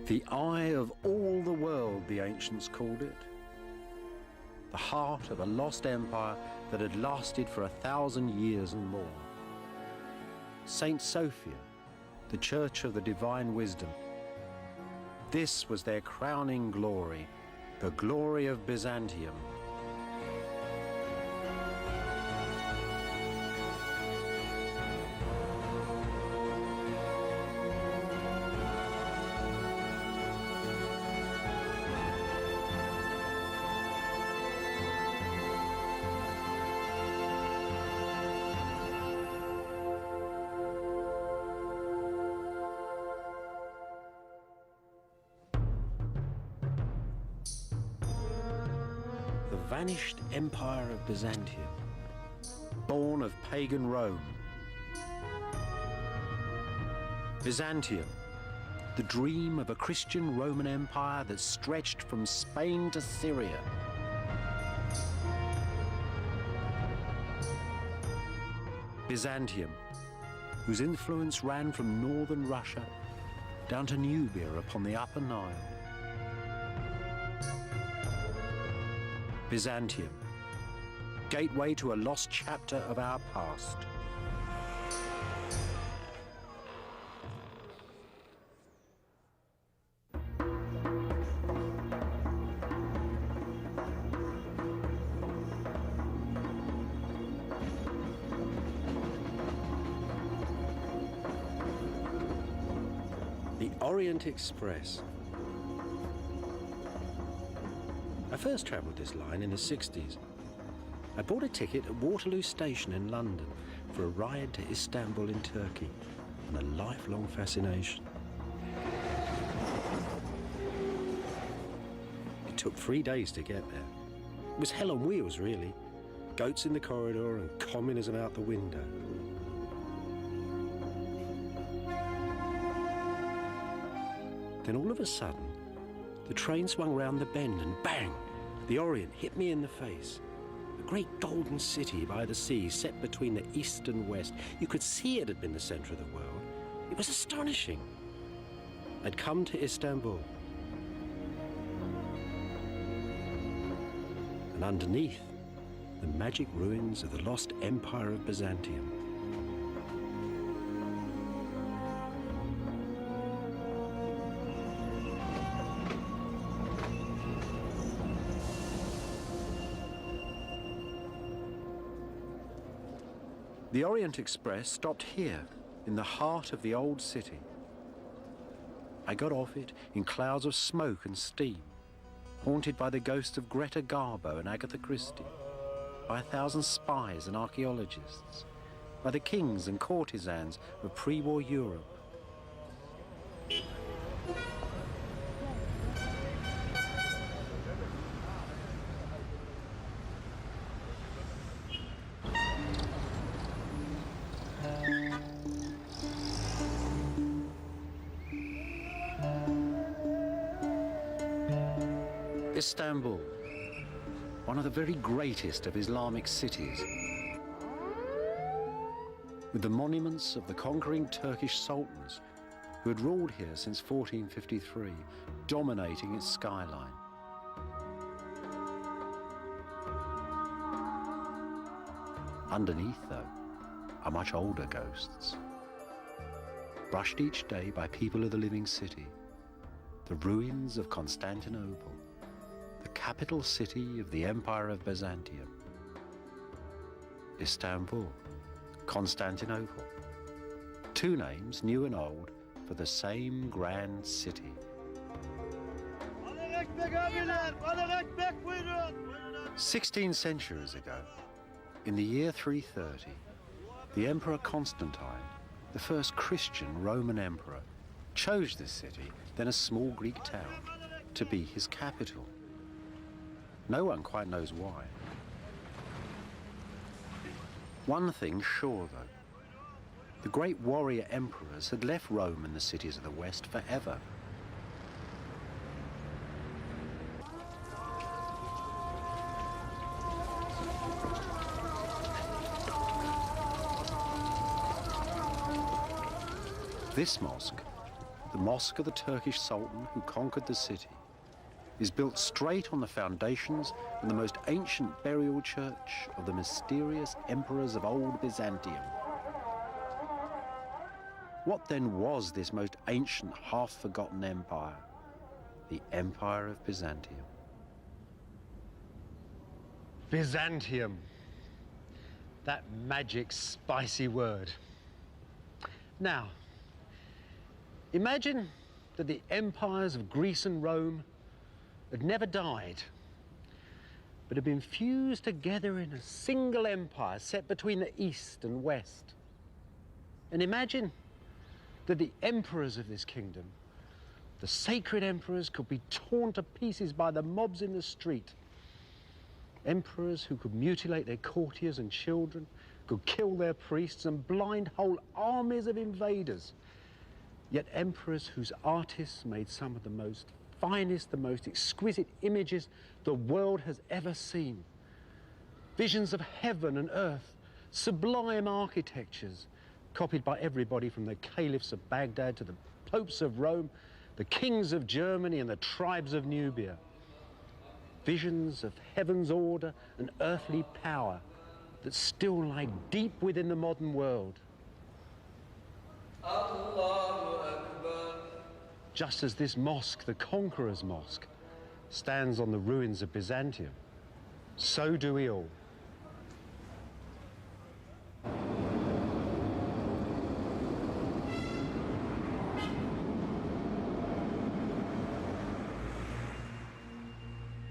The eye of all the world, the ancients called it. The heart of a lost empire that had lasted for 1,000 years and more. Saint Sophia, the Church of the Divine Wisdom. This was their crowning glory, the glory of Byzantium. The vanished empire of Byzantium, born of pagan Rome. Byzantium, the dream of a Christian Roman empire that stretched from Spain to Syria. Byzantium, whose influence ran from northern Russia down to Nubia upon the Upper Nile. Byzantium, gateway to a lost chapter of our past. The Orient Express. I first travelled this line in the 60s. I bought a ticket at Waterloo Station in London for a ride to Istanbul in Turkey, and a lifelong fascination. It took 3 days to get there. It was hell on wheels, really. Goats in the corridor and communism out the window. Then all of a sudden, the train swung round the bend and bang! The Orient hit me in the face. A great golden city by the sea, set between the east and west. You could see it had been the centre of the world. It was astonishing. I'd come to Istanbul. And underneath, the magic ruins of the lost empire of Byzantium. The Orient Express stopped here, in the heart of the old city. I got off it in clouds of smoke and steam, haunted by the ghosts of Greta Garbo and Agatha Christie, by 1,000 spies and archaeologists, by the kings and courtesans of pre-war Europe. Istanbul, one of the very greatest of Islamic cities, with the monuments of the conquering Turkish sultans who had ruled here since 1453, dominating its skyline. Underneath, though, are much older ghosts, brushed each day by people of the living city, the ruins of Constantinople, the capital city of the Empire of Byzantium. Istanbul, Constantinople, two names, new and old, for the same grand city. 16 centuries ago, in the year 330, the Emperor Constantine, the first Christian Roman emperor, chose this city, then a small Greek town, to be his capital. No one quite knows why. One thing's sure, though. The great warrior emperors had left Rome and the cities of the West forever. This mosque, The mosque of the Turkish Sultan who conquered the city is built straight on the foundations of the most ancient burial church of the mysterious emperors of old Byzantium. What then was this most ancient, half-forgotten empire? The Empire of Byzantium. Byzantium. That magic, spicy word. Now, imagine that the empires of Greece and Rome had never died, but had been fused together in a single empire set between the East and West. And imagine that the emperors of this kingdom, the sacred emperors, could be torn to pieces by the mobs in the street. Emperors who could mutilate their courtiers and children, could kill their priests and blind whole armies of invaders. Yet emperors whose artists made some of the most finest, the most exquisite images the world has ever seen. Visions of heaven and earth, sublime architectures, copied by everybody from the caliphs of Baghdad to the popes of Rome, the kings of Germany and the tribes of Nubia. Visions of heaven's order and earthly power that still lie deep within the modern world. Just as this mosque, the Conqueror's Mosque, stands on the ruins of Byzantium, so do we all.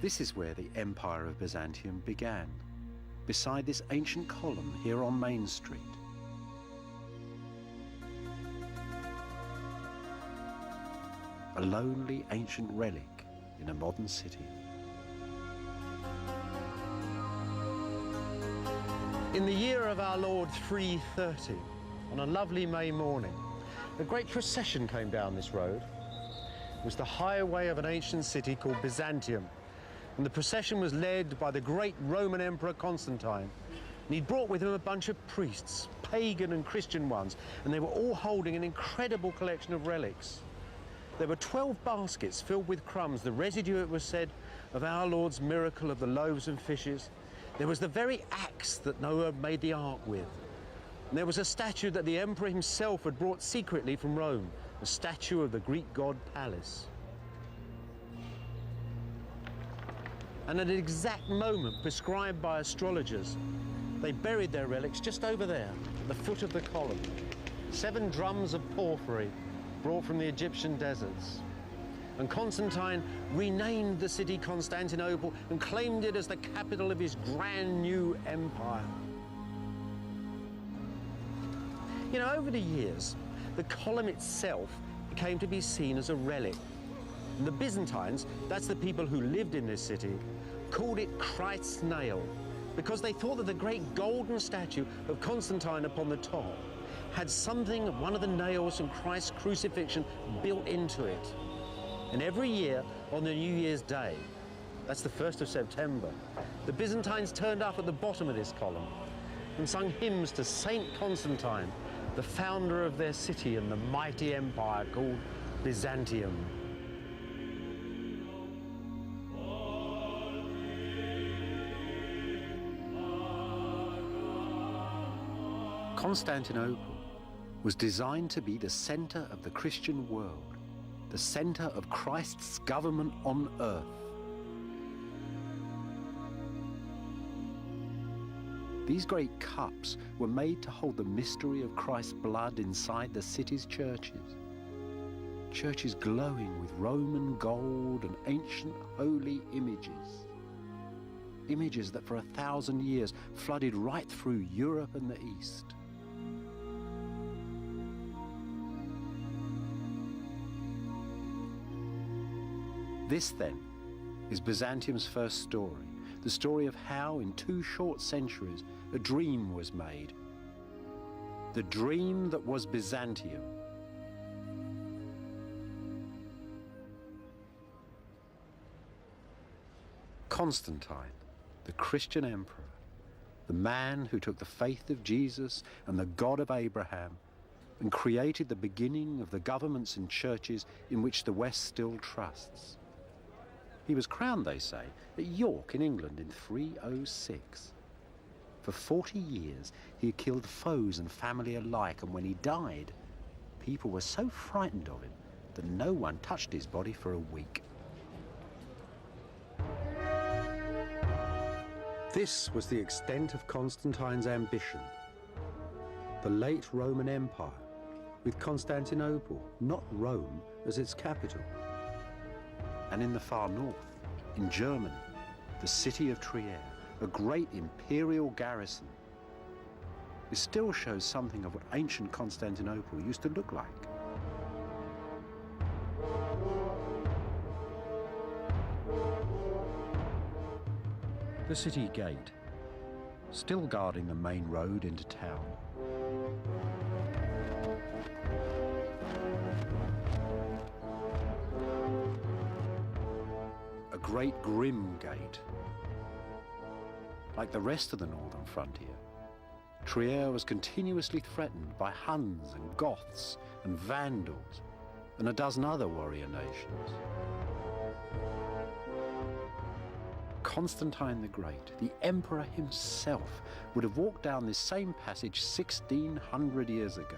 This is where the Empire of Byzantium began, beside this ancient column here on Main Street. A lonely ancient relic in a modern city. In the year of our Lord 330, on a lovely May morning, a great procession came down this road. It was the highway of an ancient city called Byzantium. And the procession was led by the great Roman Emperor Constantine. And he'd brought with him a bunch of priests, pagan and Christian ones, and they were all holding an incredible collection of relics. There were 12 baskets filled with crumbs, the residue, it was said, of our Lord's miracle of the loaves and fishes. There was the very axe that Noah made the ark with. And there was a statue that the emperor himself had brought secretly from Rome, a statue of the Greek god Pallas. And at an exact moment prescribed by astrologers, they buried their relics just over there, at the foot of the column. 7 drums of porphyry brought from the Egyptian deserts. And Constantine renamed the city Constantinople and claimed it as the capital of his grand new empire. You know, over the years, the column itself came to be seen as a relic. And the Byzantines, that's the people who lived in this city, called it Christ's nail, because they thought that the great golden statue of Constantine upon the top had something of one of the nails from Christ's crucifixion built into it. And every year on the New Year's Day, that's the 1st of September, the Byzantines turned up at the bottom of this column and sung hymns to Saint Constantine, the founder of their city and the mighty empire called Byzantium. Constantinople was designed to be the center of the Christian world, the center of Christ's government on earth. These great cups were made to hold the mystery of Christ's blood inside the city's churches. Churches glowing with Roman gold and ancient holy images. Images that for 1,000 years flooded right through Europe and the East. This, then, is Byzantium's first story, the story of how, in 2 short centuries, a dream was made. The dream that was Byzantium. Constantine, the Christian emperor, the man who took the faith of Jesus and the God of Abraham and created the beginning of the governments and churches in which the West still trusts. He was crowned, they say, at York in England in 306. For 40 years, he had killed foes and family alike, and when he died, people were so frightened of him that no one touched his body for a week. This was the extent of Constantine's ambition. The late Roman Empire, with Constantinople, not Rome, as its capital. And in the far north, in Germany, the city of Trier, a great imperial garrison. It still shows something of what ancient Constantinople used to look like. The city gate, still guarding the main road into town. A great grim gate. Like the rest of the northern frontier, Trier was continuously threatened by Huns and Goths and Vandals and a dozen other warrior nations. Constantine the Great, the emperor himself, would have walked down this same passage 1600 years ago.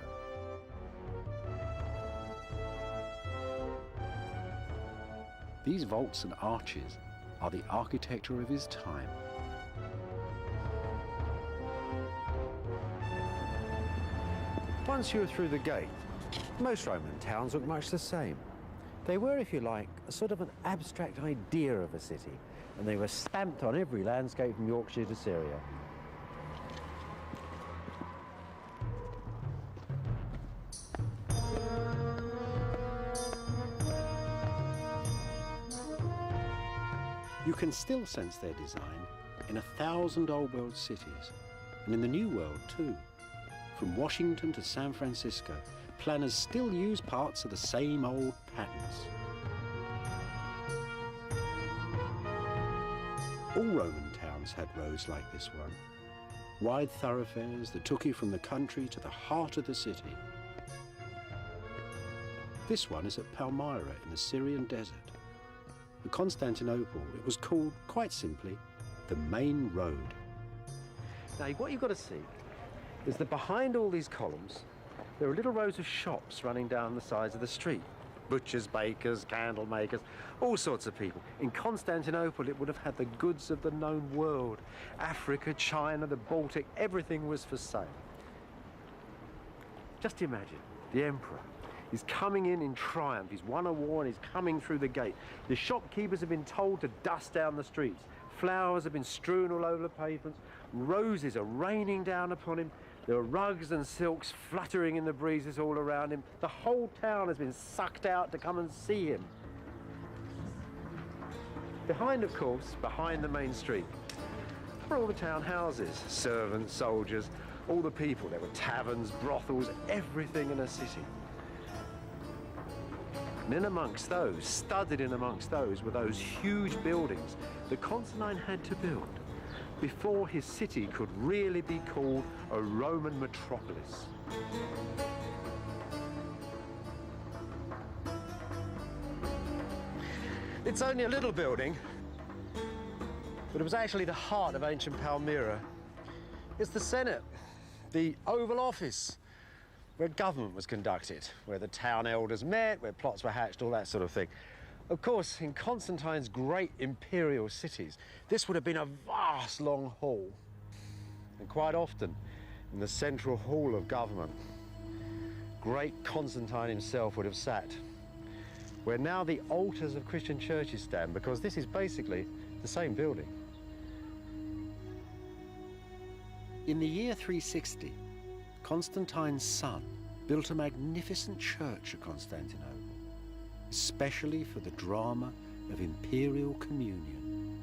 These vaults and arches are the architecture of his time. Once you were through the gate, most Roman towns looked much the same. They were, if you like, a sort of an abstract idea of a city, and they were stamped on every landscape from Yorkshire to Syria. You can still sense their design in 1,000 Old World cities, and in the New World too. From Washington to San Francisco, planners still use parts of the same old patterns. All Roman towns had roads like this one, wide thoroughfares that took you from the country to the heart of the city. This one is at Palmyra in the Syrian desert. At Constantinople, it was called, quite simply, the main road. Now, what you've got to see is that behind all these columns, there are little rows of shops running down the sides of the street. Butchers, bakers, candle makers, all sorts of people. In Constantinople, it would have had the goods of the known world. Africa, China, the Baltic, everything was for sale. Just imagine, the emperor. He's coming in triumph. He's won a war and he's coming through the gate. The shopkeepers have been told to dust down the streets. Flowers have been strewn all over the pavements. Roses are raining down upon him. There are rugs and silks fluttering in the breezes all around him. The whole town has been sucked out to come and see him. Behind, of course, behind the main street, were all the town houses, servants, soldiers, all the people. There were taverns, brothels, everything in a city. And in amongst those, studded in amongst those, were those huge buildings that Constantine had to build before his city could really be called a Roman metropolis. It's only a little building, but it was actually the heart of ancient Palmyra. It's the Senate, the Oval Office, where government was conducted, where the town elders met, where plots were hatched, all that sort of thing. Of course, in Constantine's great imperial cities, this would have been a vast long hall. And quite often, in the central hall of government, great Constantine himself would have sat, where now the altars of Christian churches stand, because this is basically the same building. In the year 360, Constantine's son built a magnificent church at Constantinople, especially for the drama of imperial communion.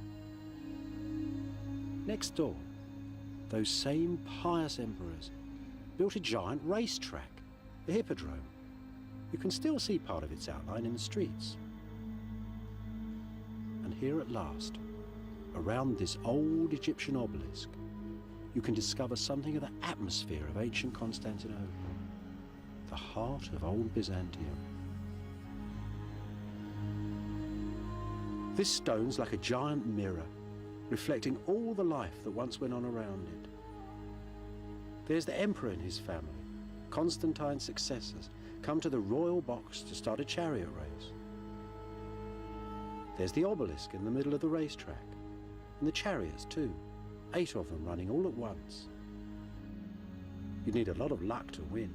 Next door, those same pious emperors built a giant racetrack, the Hippodrome. You can still see part of its outline in the streets. And here at last, around this old Egyptian obelisk, you can discover something of the atmosphere of ancient Constantinople. the heart of old Byzantium. This stone's like a giant mirror, reflecting all the life that once went on around it. There's the emperor and his family, Constantine's successors, come to the royal box to start a chariot race. There's the obelisk in the middle of the racetrack, and the chariots too, 8 of them running all at once. You'd need a lot of luck to win.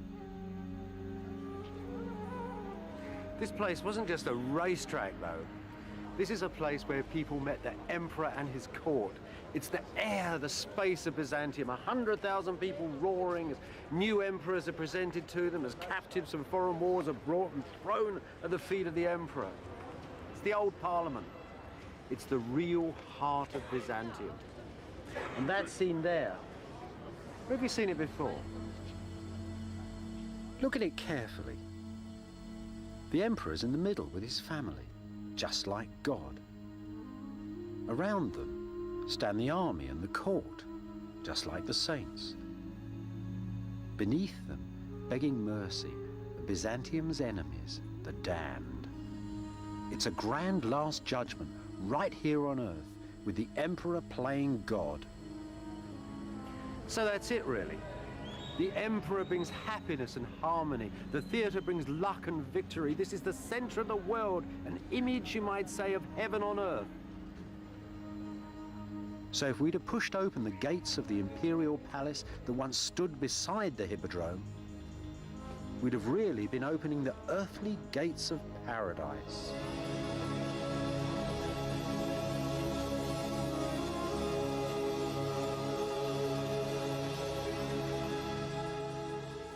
This place wasn't just a racetrack, though. This is a place where people met the emperor and his court. It's the air, the space of Byzantium, 100,000 people roaring as new emperors are presented to them, as captives from foreign wars are brought and thrown at the feet of the emperor. It's the old parliament. It's the real heart of Byzantium. And that scene there, where have you seen it before? Look at it carefully. The emperor's in the middle with his family, just like God. Around them stand the army and the court, just like the saints. Beneath them, begging mercy, are Byzantium's enemies, the damned. It's a grand last judgment right here on earth, with the emperor playing God. So that's it, really. The emperor brings happiness and harmony. The theatre brings luck and victory. This is the centre of the world, an image, you might say, of heaven on earth. So if we'd have pushed open the gates of the imperial palace that once stood beside the hippodrome, we'd have really been opening the earthly gates of paradise.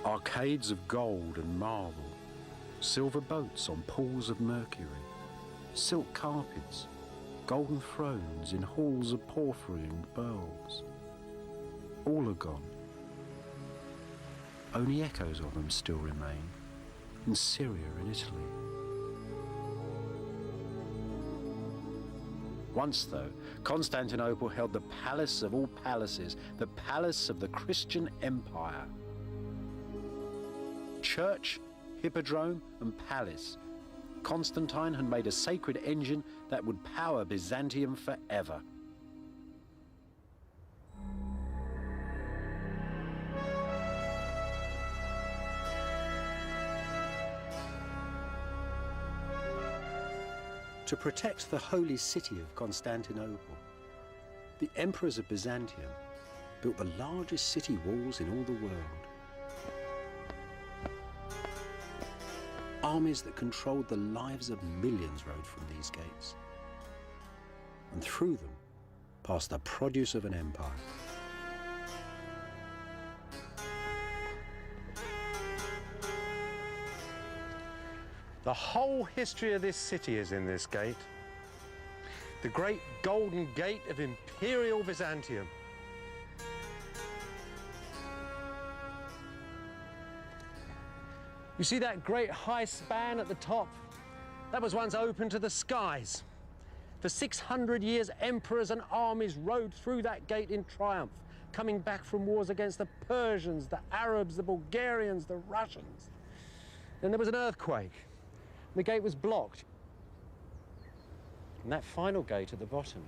Arcades of gold and marble, silver boats on pools of mercury, silk carpets, golden thrones in halls of porphyry and pearls. All are gone. Only echoes of them still remain in Syria and Italy. Once, though, Constantinople held the palace of all palaces, the palace of the Christian Empire. Church, hippodrome, and palace, Constantine had made a sacred engine that would power Byzantium forever. To protect the holy city of Constantinople, the emperors of Byzantium built the largest city walls in all the world. Armies that controlled the lives of millions rode from these gates, and through them passed the produce of an empire. The whole history of this city is in this gate. The great golden gate of imperial Byzantium. You see that great high span at the top? That was once open to the skies. For 600 years, emperors and armies rode through that gate in triumph, coming back from wars against the Persians, the Arabs, the Bulgarians, the Russians. Then there was an earthquake. The gate was blocked. And that final gate at the bottom,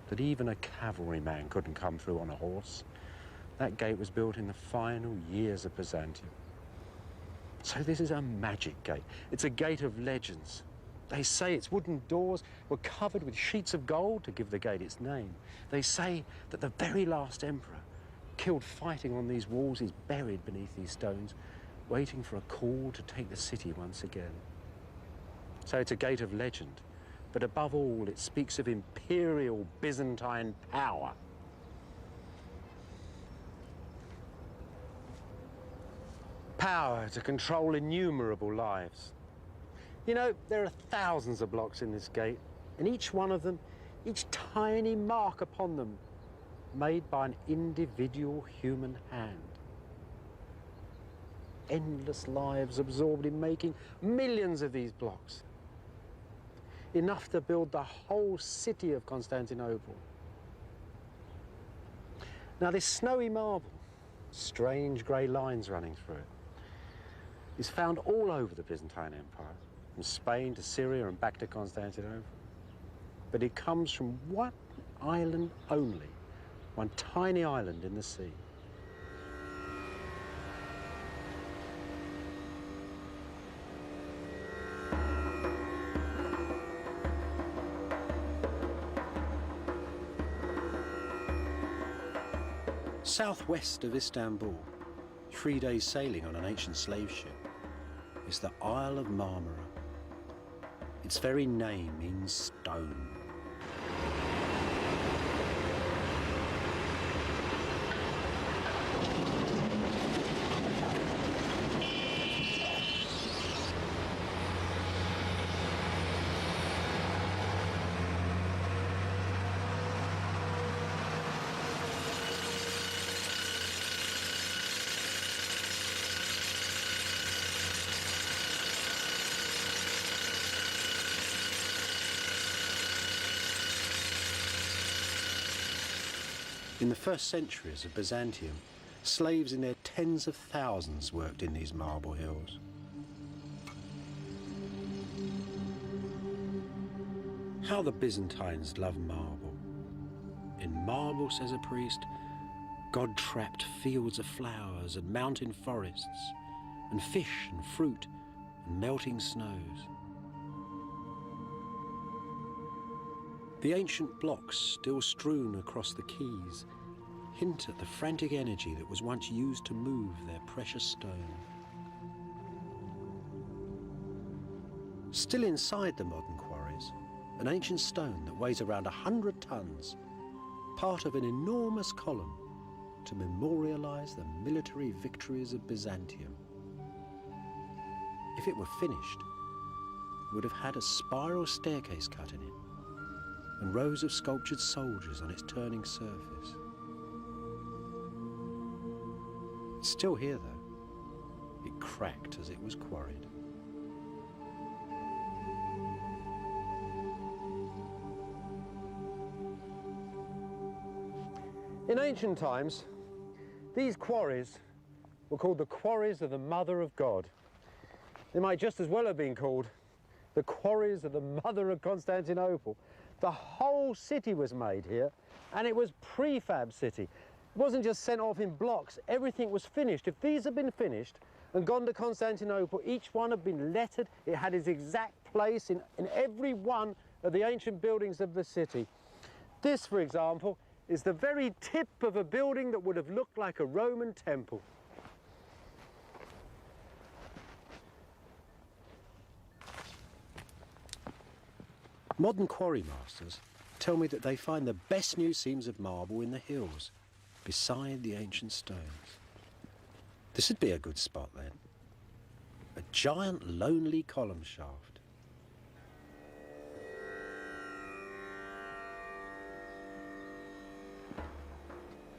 that even a cavalryman couldn't come through on a horse, that gate was built in the final years of Byzantium. So this is a magic gate. It's a gate of legends. They say its wooden doors were covered with sheets of gold to give the gate its name. They say that the very last emperor, killed fighting on these walls, is buried beneath these stones, waiting for a call to take the city once again. So it's a gate of legend, but above all, it speaks of imperial Byzantine power. Power to control innumerable lives. You know, there are thousands of blocks in this gate, and each one of them, each tiny mark upon them, made by an individual human hand. Endless lives absorbed in making millions of these blocks. Enough to build the whole city of Constantinople. Now this snowy marble, strange grey lines running through it. is found all over the Byzantine Empire, from Spain to Syria and back to Constantinople. But it comes from one island only, one tiny island in the sea. Southwest of Istanbul, 3 days sailing on an ancient slave ship, is the Isle of Marmara. Its very name means stone. In the first centuries of Byzantium, slaves in their tens of thousands worked in these marble hills. How the Byzantines loved marble. In marble, says a priest, God trapped fields of flowers and mountain forests, and fish and fruit and melting snows. The ancient blocks still strewn across the quays hint at the frantic energy that was once used to move their precious stone. Still inside the modern quarries, an ancient stone that weighs around 100 tons, part of an enormous column to memorialise the military victories of Byzantium. If it were finished, it would have had a spiral staircase cut in it and rows of sculptured soldiers on its turning surface. It's still here though. It cracked as it was quarried. In ancient times, these quarries were called the quarries of the Mother of God. They might just as well have been called the quarries of the Mother of Constantinople. The whole city was made here, and it was prefab city. It wasn't just sent off in blocks, everything was finished. If these had been finished and gone to Constantinople, each one had been lettered, it had its exact place in every one of the ancient buildings of the city. This, for example, is the very tip of a building that would have looked like a Roman temple. Modern quarry masters tell me that they find the best new seams of marble in the hills, beside the ancient stones. This would be a good spot then. A giant lonely column shaft.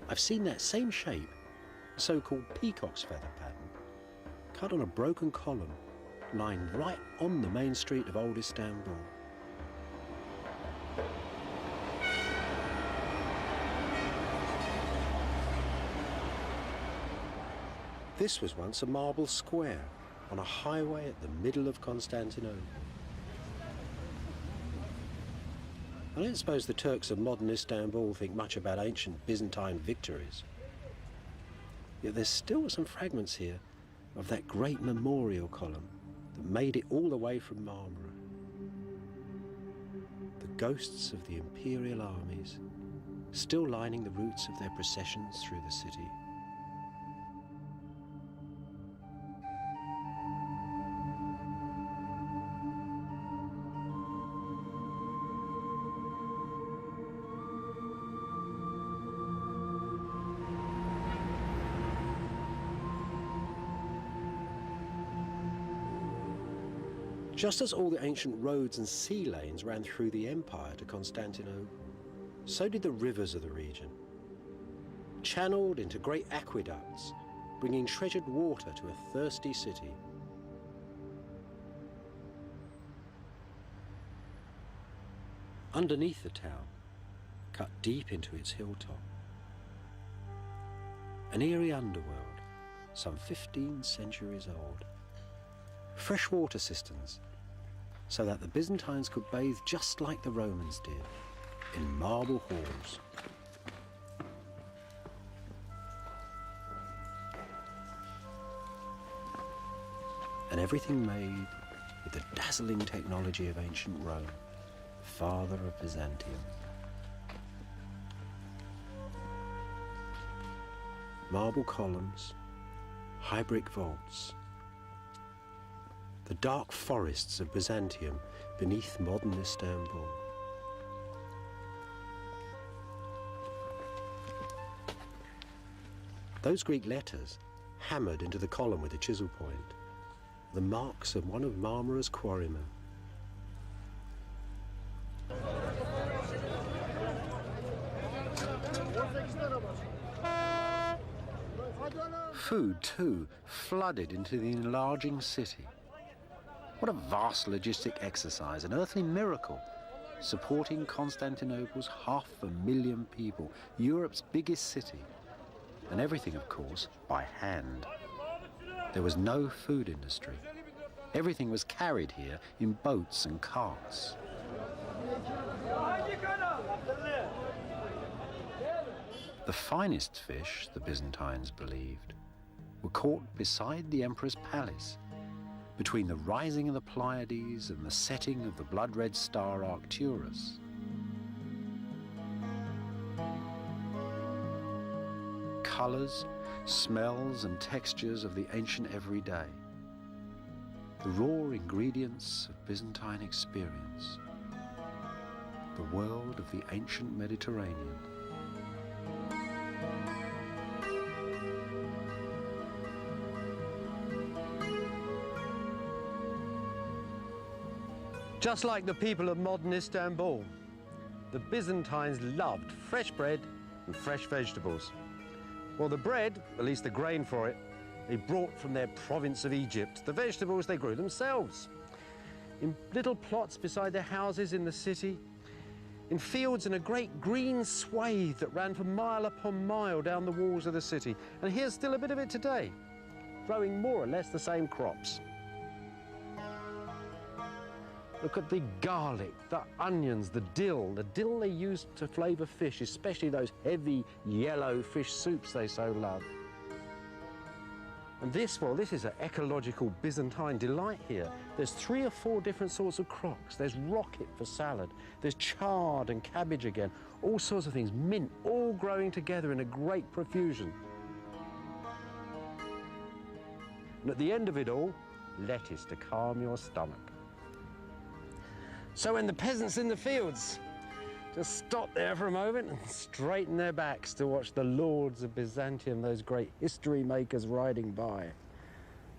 I've seen that same shape, so-called peacock's feather pattern, cut on a broken column lying right on the main street of old Istanbul. This was once a marble square on a highway at the middle of Constantinople. I don't suppose the Turks of modern Istanbul think much about ancient Byzantine victories. Yet there's still some fragments here of that great memorial column that made it all the way from Marmara. The ghosts of the imperial armies still lining the routes of their processions through the city. Just as all the ancient roads and sea lanes ran through the empire to Constantinople, so did the rivers of the region, channeled into great aqueducts, bringing treasured water to a thirsty city. Underneath the town, cut deep into its hilltop, an eerie underworld, some 15 centuries old. freshwater cisterns, so that the Byzantines could bathe just like the Romans did, in marble halls. And everything made with the dazzling technology of ancient Rome, father of Byzantium. Marble columns, high brick vaults, the dark forests of Byzantium beneath modern Istanbul. Those Greek letters, hammered into the column with a chisel point, the marks of one of Marmara's quarrymen. Food, too, flooded into the enlarging city. What a vast logistic exercise, an earthly miracle, supporting Constantinople's 500,000 people, Europe's biggest city. And everything, of course, by hand. There was no food industry. Everything was carried here in boats and carts. The finest fish, the Byzantines believed, were caught beside the emperor's palace, between the rising of the Pleiades and the setting of the blood-red star Arcturus. Colours, smells and textures of the ancient everyday. The raw ingredients of Byzantine experience. The world of the ancient Mediterranean. Just like the people of modern Istanbul, the Byzantines loved fresh bread and fresh vegetables. Well, the bread, at least the grain for it, they brought from their province of Egypt. The vegetables they grew themselves, in little plots beside their houses in the city, in fields in a great green swathe that ran for mile upon mile down the walls of the city. And here's still a bit of it today, growing more or less the same crops. Look at the garlic, the onions, the dill they used to flavour fish, especially those heavy yellow fish soups they so love. And this is an ecological Byzantine delight here. There's 3 or 4 different sorts of crocks. There's rocket for salad, there's chard and cabbage again, all sorts of things, mint, all growing together in a great profusion. And at the end of it all, lettuce to calm your stomach. So when the peasants in the fields just stop there for a moment and straighten their backs to watch the lords of Byzantium, those great history makers riding by,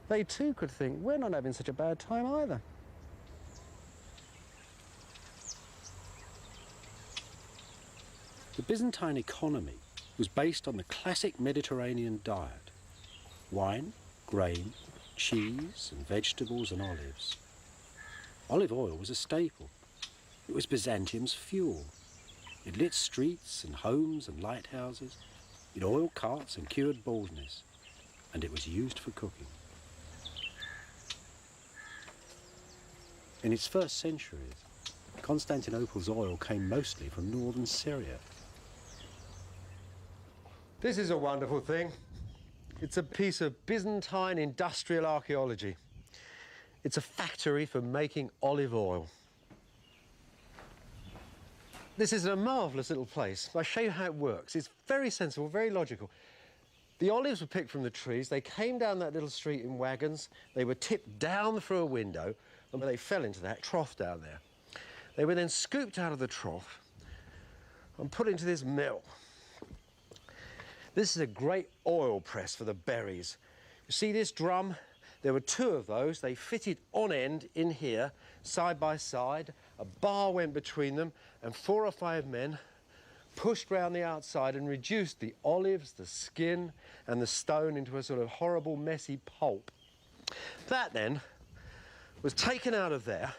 they too could think, we're not having such a bad time either. The Byzantine economy was based on the classic Mediterranean diet: wine, grain, cheese and vegetables and olives. Olive oil was a staple. It was Byzantium's fuel. It lit streets and homes and lighthouses. It oiled carts and cured baldness. And it was used for cooking. In its first centuries, Constantinople's oil came mostly from northern Syria. This is a wonderful thing. It's a piece of Byzantine industrial archaeology. It's a factory for making olive oil. This is a marvellous little place. I'll show you how it works. It's very sensible, very logical. The olives were picked from the trees. They came down that little street in wagons. They were tipped down through a window, and they fell into that trough down there. They were then scooped out of the trough and put into this mill. This is a great oil press for the berries. You see this drum? There were 2 of those. They fitted on end in here, side by side. A bar went between them, and 4 or 5 men pushed round the outside and reduced the olives, the skin, and the stone into a sort of horrible, messy pulp. That then was taken out of there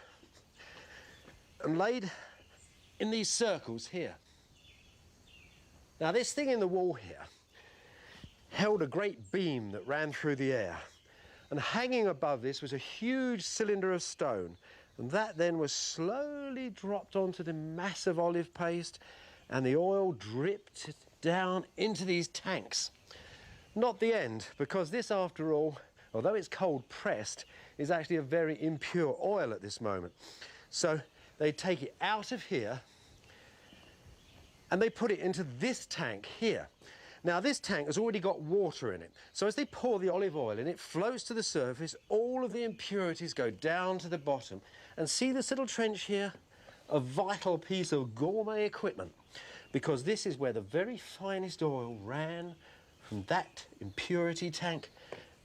and laid in these circles here. Now, this thing in the wall here held a great beam that ran through the air. And hanging above this was a huge cylinder of stone. And that then was slowly dropped onto the massive olive paste, and the oil dripped down into these tanks. Not the end, because this, after all, although it's cold pressed, is actually a very impure oil at this moment. So they take it out of here and they put it into this tank here. Now this tank has already got water in it. So as they pour the olive oil in, it floats to the surface, all of the impurities go down to the bottom. And see this little trench here? A vital piece of gourmet equipment, because this is where the very finest oil ran from that impurity tank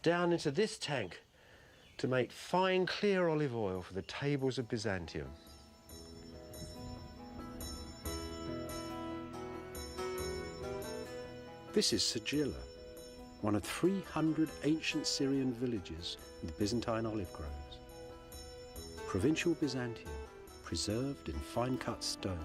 down into this tank to make fine, clear olive oil for the tables of Byzantium. This is Sigilla, one of 300 ancient Syrian villages with Byzantine olive groves. Provincial Byzantium, preserved in fine-cut stone.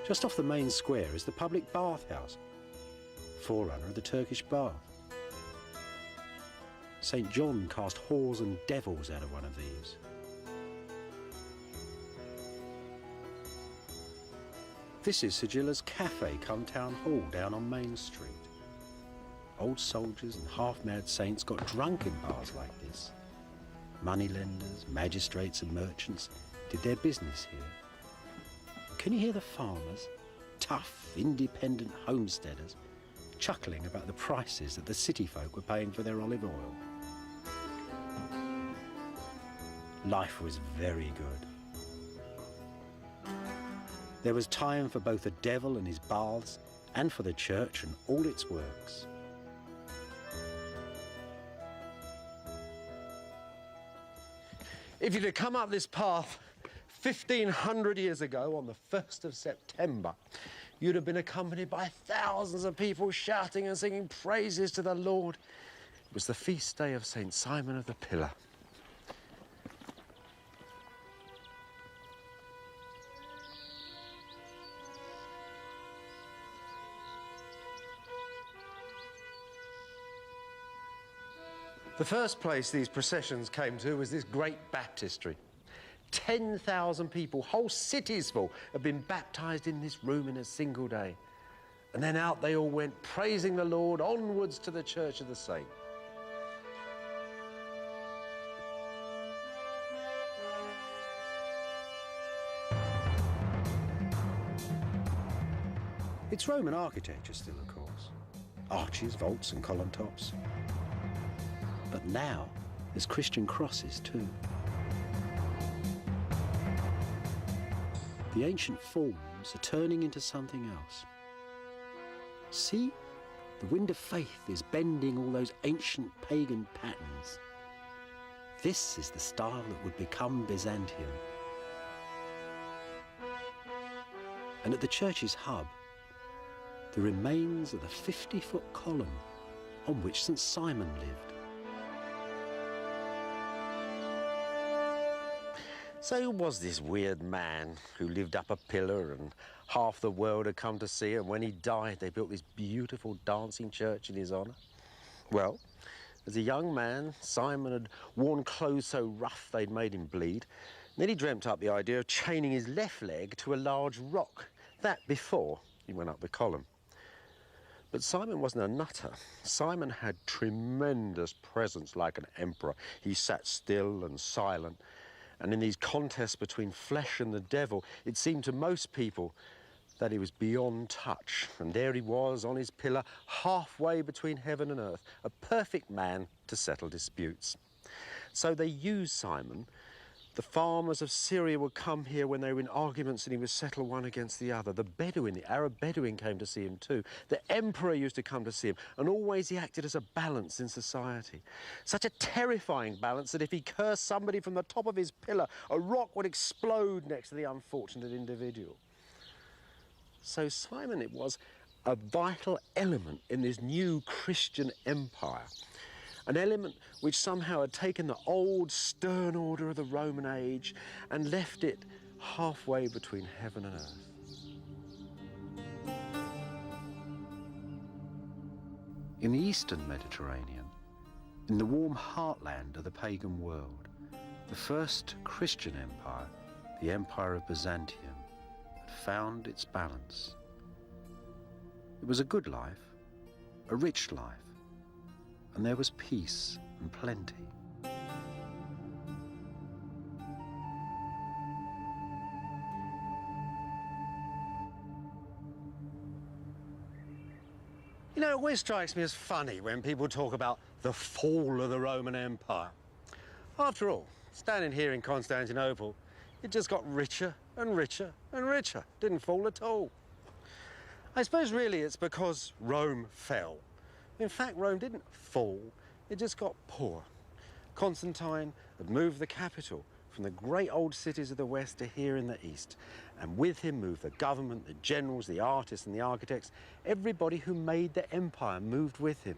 Just off the main square is the public bathhouse, forerunner of the Turkish bath. St. John cast whores and devils out of one of these. This is Sigilla's cafe come town hall down on Main Street. Old soldiers and half-mad saints got drunk in bars like this. Moneylenders, magistrates and merchants did their business here. Can you hear the farmers, tough, independent homesteaders, chuckling about the prices that the city folk were paying for their olive oil? Life was very good. There was time for both the devil and his baths, and for the church and all its works. If you'd have come up this path 1,500 years ago on the 1st of September, you'd have been accompanied by thousands of people shouting and singing praises to the Lord. It was the feast day of St. Simon of the Pillar. The first place these processions came to was this great baptistry. 10,000 people, whole cities full, had been baptised in this room in a single day. And then out they all went, praising the Lord, onwards to the Church of the Saint. It's Roman architecture still, of course. Arches, vaults and column tops. But now there's Christian crosses too. The ancient forms are turning into something else. See? The wind of faith is bending all those ancient pagan patterns. This is the style that would become Byzantium. And at the church's hub, the remains of the 50-foot column on which St. Simon lived. So who was this weird man who lived up a pillar and half the world had come to see him? When he died, they built this beautiful dancing church in his honour. Well, as a young man, Simon had worn clothes so rough they'd made him bleed. Then he dreamt up the idea of chaining his left leg to a large rock. That before he went up the column. But Simon wasn't a nutter. Simon had tremendous presence like an emperor. He sat still and silent. And in these contests between flesh and the devil, it seemed to most people that he was beyond touch. And there he was on his pillar, halfway between heaven and earth, a perfect man to settle disputes. So they used Simon. The farmers of Syria would come here when they were in arguments and he would settle one against the other. The Bedouin, the Arab Bedouin, came to see him too. The emperor used to come to see him, and always he acted as a balance in society. Such a terrifying balance that if he cursed somebody from the top of his pillar, a rock would explode next to the unfortunate individual. So Simon, it was a vital element in this new Christian empire. An element which somehow had taken the old stern order of the Roman age and left it halfway between heaven and earth. In the eastern Mediterranean, in the warm heartland of the pagan world, the first Christian empire, the Empire of Byzantium, had found its balance. It was a good life, a rich life, and there was peace and plenty. You know, it always strikes me as funny when people talk about the fall of the Roman Empire. After all, standing here in Constantinople, it just got richer and richer and richer. Didn't fall at all. I suppose really it's because Rome fell. In fact, Rome didn't fall, it just got poor. Constantine had moved the capital from the great old cities of the west to here in the east. And with him moved the government, the generals, the artists and the architects. Everybody who made the empire moved with him.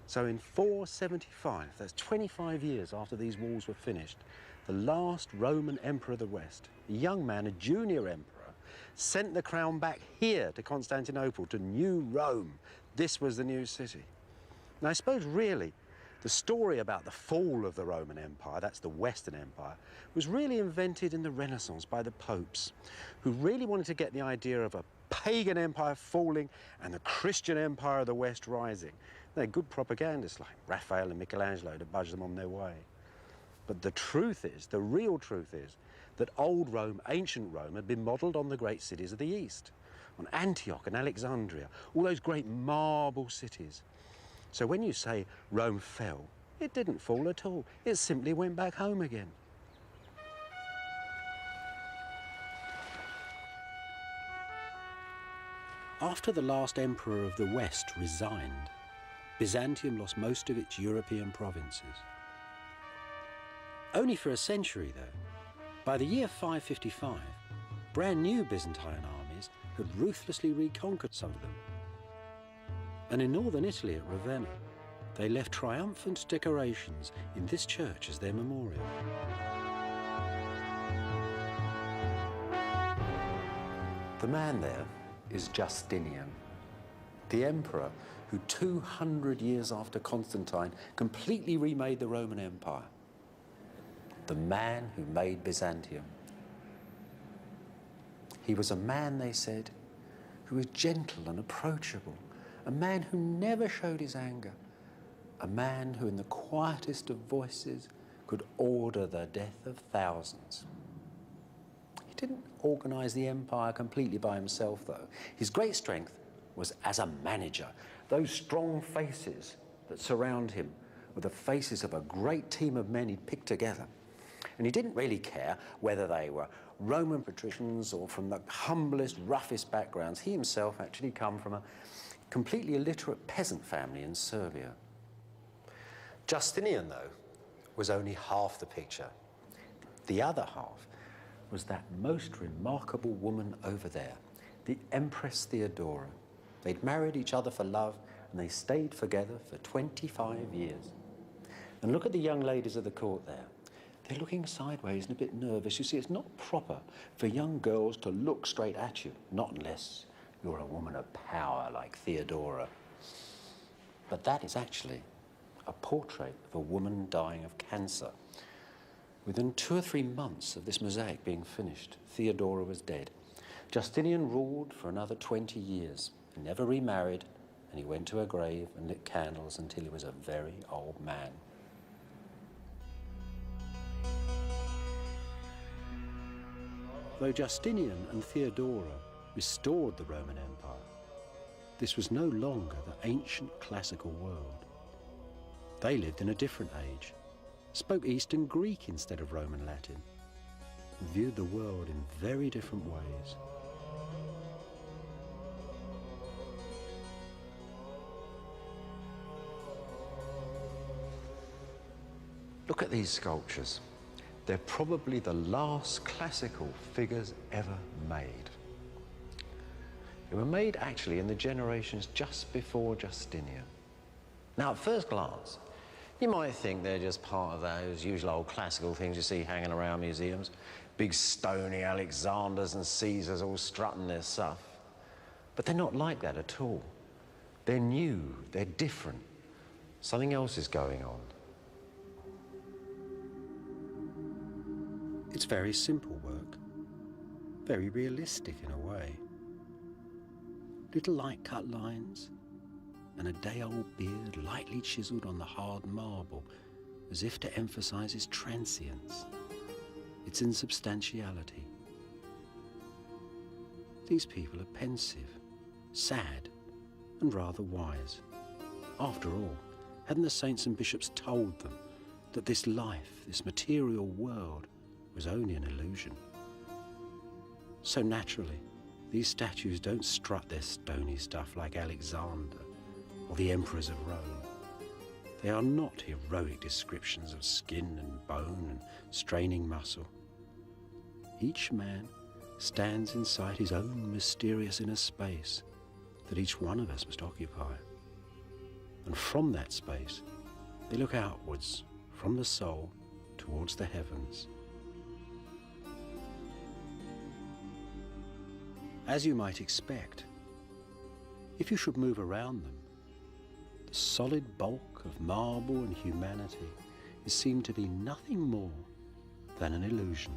So in 475, that's 25 years after these walls were finished, the last Roman emperor of the West, a young man, a junior emperor, sent the crown back here to Constantinople, to New Rome. This was the new city. And I suppose really the story about the fall of the Roman Empire, that's the Western Empire, was really invented in the Renaissance by the popes, who really wanted to get the idea of a pagan empire falling and the Christian empire of the West rising. They're good propagandists like Raphael and Michelangelo to budge them on their way. But the truth is, the real truth is, that old Rome, ancient Rome, had been modelled on the great cities of the East, on Antioch and Alexandria, all those great marble cities. So when you say Rome fell, it didn't fall at all. It simply went back home again. After the last emperor of the West resigned, Byzantium lost most of its European provinces. Only for a century, though. By the year 555, brand new Byzantine armies had ruthlessly reconquered some of them. And in northern Italy at Ravenna, they left triumphant decorations in this church as their memorial. The man there is Justinian, the emperor who 200 years after Constantine completely remade the Roman Empire. The man who made Byzantium. He was a man, they said, who was gentle and approachable, a man who never showed his anger, a man who in the quietest of voices could order the death of thousands. He didn't organise the empire completely by himself, though. His great strength was as a manager. Those strong faces that surround him were the faces of a great team of men he'd picked together. And he didn't really care whether they were Roman patricians or from the humblest, roughest backgrounds. He himself actually come from a completely illiterate peasant family in Serbia. Justinian, though, was only half the picture. The other half was that most remarkable woman over there, the Empress Theodora. They'd married each other for love, and they stayed together for 25 years. And look at the young ladies of the court there. They're looking sideways and a bit nervous. You see, it's not proper for young girls to look straight at you, not unless you're a woman of power like Theodora. But that is actually a portrait of a woman dying of cancer. Within 2 or 3 months of this mosaic being finished, Theodora was dead. Justinian ruled for another 20 years. He never remarried, and he went to her grave and lit candles until he was a very old man. Though Justinian and Theodora restored the Roman Empire, this was no longer the ancient classical world. They lived in a different age, spoke Eastern Greek instead of Roman Latin, and viewed the world in very different ways. Look at these sculptures. They're probably the last classical figures ever made. They were made actually in the generations just before Justinian. Now, at first glance, you might think they're just part of those usual old classical things you see hanging around museums. Big stony Alexanders and Caesars all strutting their stuff. But they're not like that at all. They're new, they're different. Something else is going on. It's very simple work, very realistic in a way. Little light cut lines and a day-old beard lightly chiseled on the hard marble as if to emphasize its transience, its insubstantiality. These people are pensive, sad, and rather wise. After all, hadn't the saints and bishops told them that this life, this material world, was only an illusion? So naturally, these statues don't strut their stony stuff like Alexander or the emperors of Rome. They are not heroic descriptions of skin and bone and straining muscle. Each man stands inside his own mysterious inner space that each one of us must occupy. And from that space, they look outwards from the soul towards the heavens. As you might expect, if you should move around them, the solid bulk of marble and humanity is seen to be nothing more than an illusion.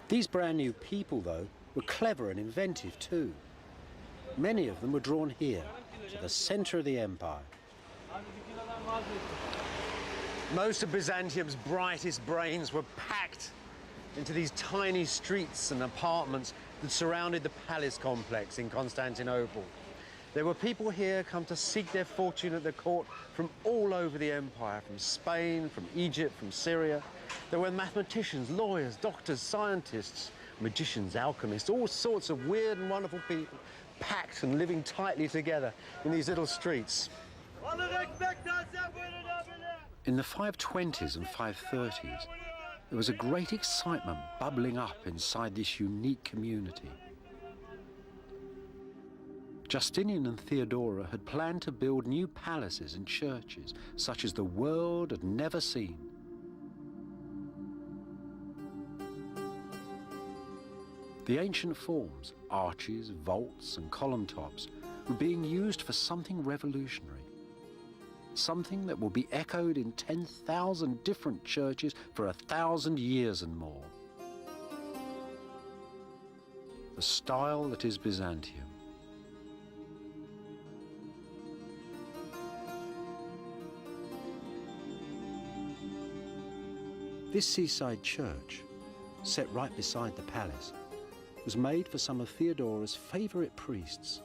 These brand new people, though, were clever and inventive too. Many of them were drawn here, to the centre of the empire. Most of Byzantium's brightest brains were packed into these tiny streets and apartments that surrounded the palace complex in Constantinople. There were people here come to seek their fortune at the court from all over the empire, from Spain, from Egypt, from Syria. There were mathematicians, lawyers, doctors, scientists, magicians, alchemists, all sorts of weird and wonderful people, packed and living tightly together in these little streets. In the 520s and 530s, there was a great excitement bubbling up inside this unique community. Justinian and Theodora had planned to build new palaces and churches such as the world had never seen. The ancient forms, arches, vaults, and column tops, were being used for something revolutionary. Something that will be echoed in 10,000 different churches for 1,000 years and more. The style that is Byzantium. This seaside church, set right beside the palace, was made for some of Theodora's favourite priests.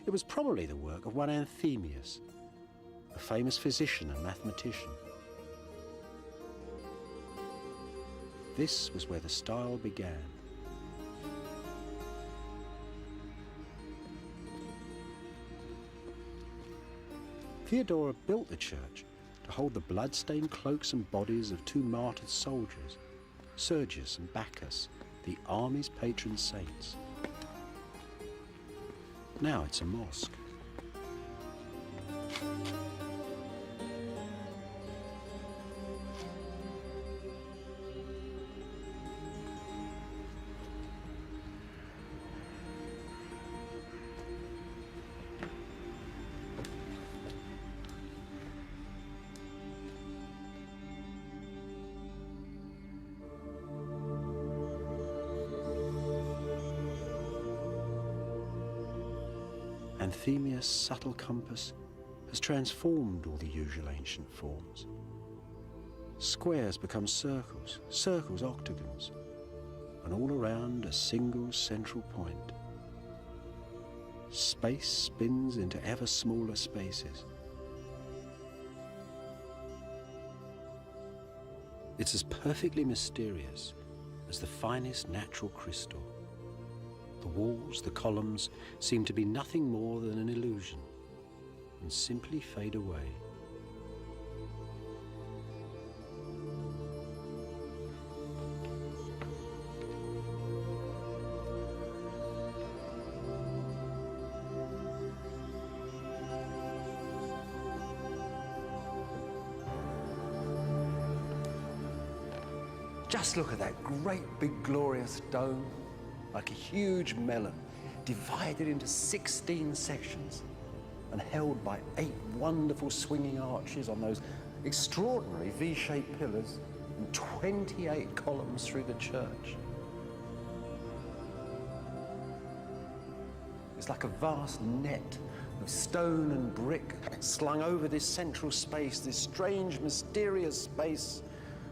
It was probably the work of one Anthemius, a famous physician and mathematician. This was where the style began. Theodora built the church to hold the blood-stained cloaks and bodies of two martyred soldiers, Sergius and Bacchus, the army's patron saints. Now it's a mosque. Anthemius' subtle compass has transformed all the usual ancient forms. Squares become circles, circles octagons, and all around a single central point. Space spins into ever smaller spaces. It's as perfectly mysterious as the finest natural crystal. The walls, the columns, seem to be nothing more than an illusion and simply fade away. Just look at that great big glorious dome, like a huge melon, divided into 16 sections and held by 8 wonderful swinging arches on those extraordinary V-shaped pillars and 28 columns through the church. It's like a vast net of stone and brick slung over this central space, this strange, mysterious space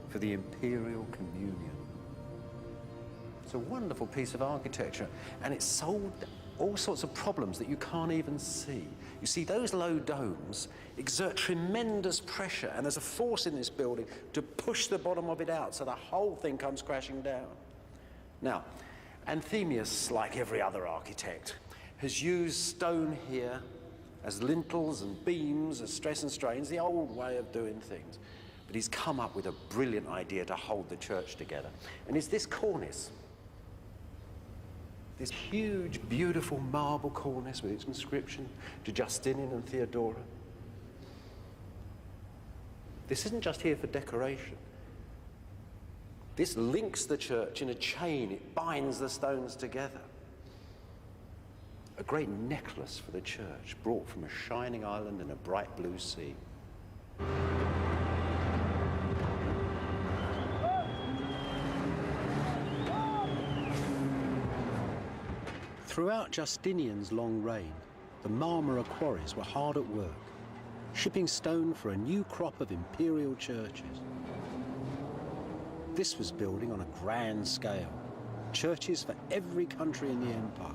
for the imperial communion. It's a wonderful piece of architecture, and it solved all sorts of problems that you can't even see. You see, those low domes exert tremendous pressure, and there's a force in this building to push the bottom of it out so the whole thing comes crashing down. Now, Anthemius, like every other architect, has used stone here as lintels and beams, as stress and strains, the old way of doing things. But he's come up with a brilliant idea to hold the church together. And it's this cornice. This huge, beautiful marble cornice with its inscription to Justinian and Theodora. This isn't just here for decoration. This links the church in a chain. It binds the stones together. A great necklace for the church, brought from a shining island in a bright blue sea. Throughout Justinian's long reign, the Marmara quarries were hard at work, shipping stone for a new crop of imperial churches. This was building on a grand scale, churches for every country in the empire.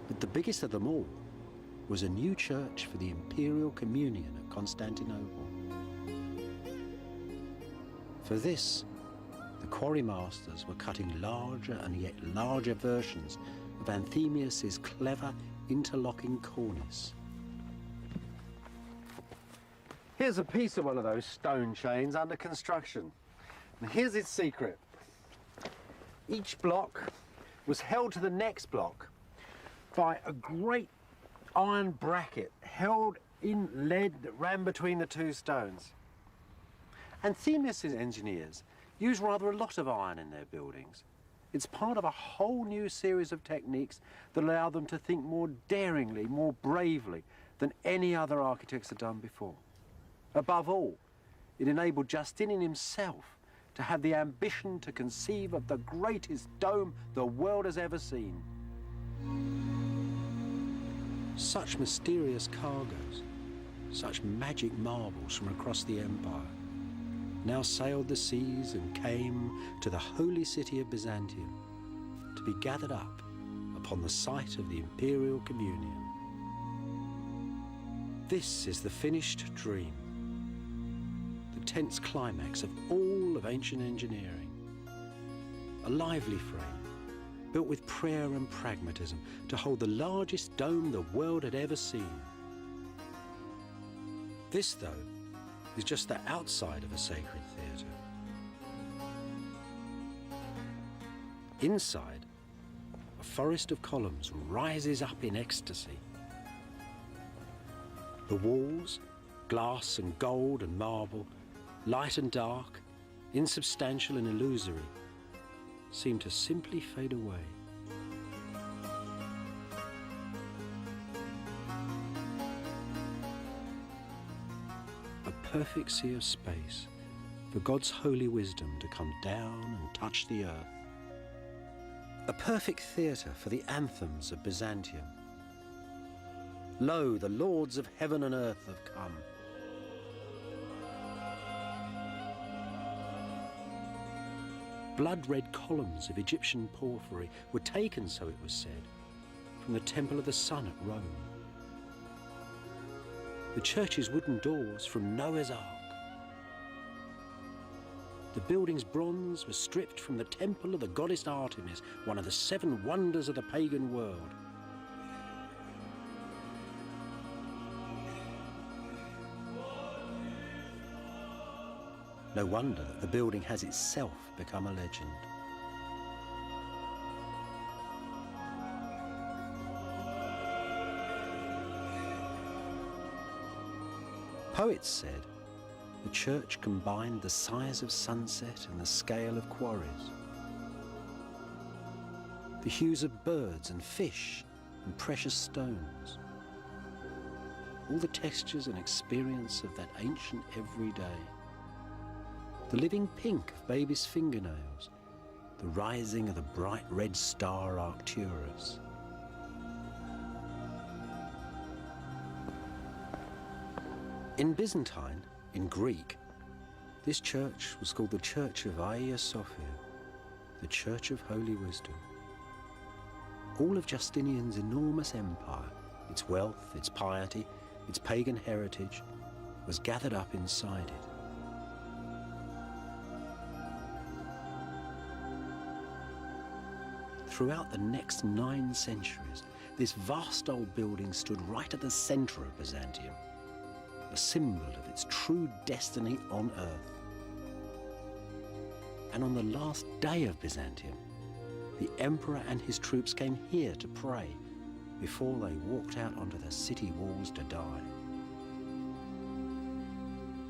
But the biggest of them all was a new church for the imperial communion at Constantinople. For this, the quarry masters were cutting larger and yet larger versions of Anthemius's clever interlocking cornice. Here's a piece of one of those stone chains under construction. And here's its secret. Each block was held to the next block by a great iron bracket held in lead that ran between the two stones. Anthemius's engineers use rather a lot of iron in their buildings. It's part of a whole new series of techniques that allow them to think more daringly, more bravely than any other architects had done before. Above all, it enabled Justinian himself to have the ambition to conceive of the greatest dome the world has ever seen. Such mysterious cargoes, such magic marvels from across the empire, now sailed the seas and came to the holy city of Byzantium to be gathered up upon the site of the imperial communion. This is the finished dream, the tense climax of all of ancient engineering. A lively frame, built with prayer and pragmatism to hold the largest dome the world had ever seen. This, though, is just the outside of a sacred theatre. Inside, a forest of columns rises up in ecstasy. The walls, glass and gold and marble, light and dark, insubstantial and illusory, seem to simply fade away. A perfect sea of space for God's holy wisdom to come down and touch the earth. A perfect theatre for the anthems of Byzantium. Lo, the lords of heaven and earth have come. Blood-red columns of Egyptian porphyry were taken, so it was said, from the Temple of the Sun at Rome. The church's wooden doors from Noah's Ark. The building's bronze was stripped from the temple of the goddess Artemis, one of the 7 wonders of the pagan world. No wonder that the building has itself become a legend. Poets said the church combined the size of sunset and the scale of quarries, the hues of birds and fish and precious stones, all the textures and experience of that ancient everyday, the living pink of baby's fingernails, the rising of the bright red star Arcturus. In Byzantine, in Greek, this church was called the Church of Hagia Sophia, the Church of Holy Wisdom. All of Justinian's enormous empire, its wealth, its piety, its pagan heritage, was gathered up inside it. Throughout the next 9 centuries, this vast old building stood right at the center of Byzantium, a symbol of its true destiny on earth. And on the last day of Byzantium, the emperor and his troops came here to pray before they walked out onto the city walls to die.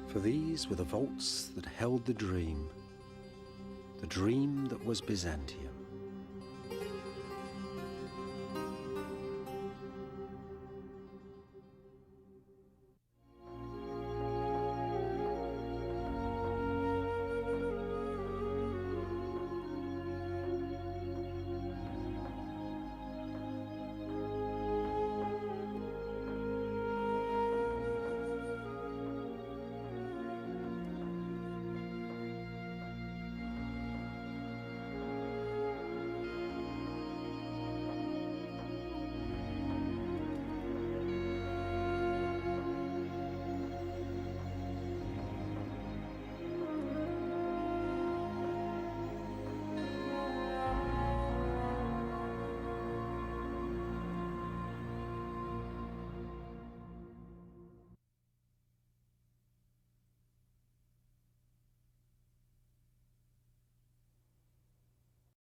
For these were the vaults that held the dream that was Byzantium.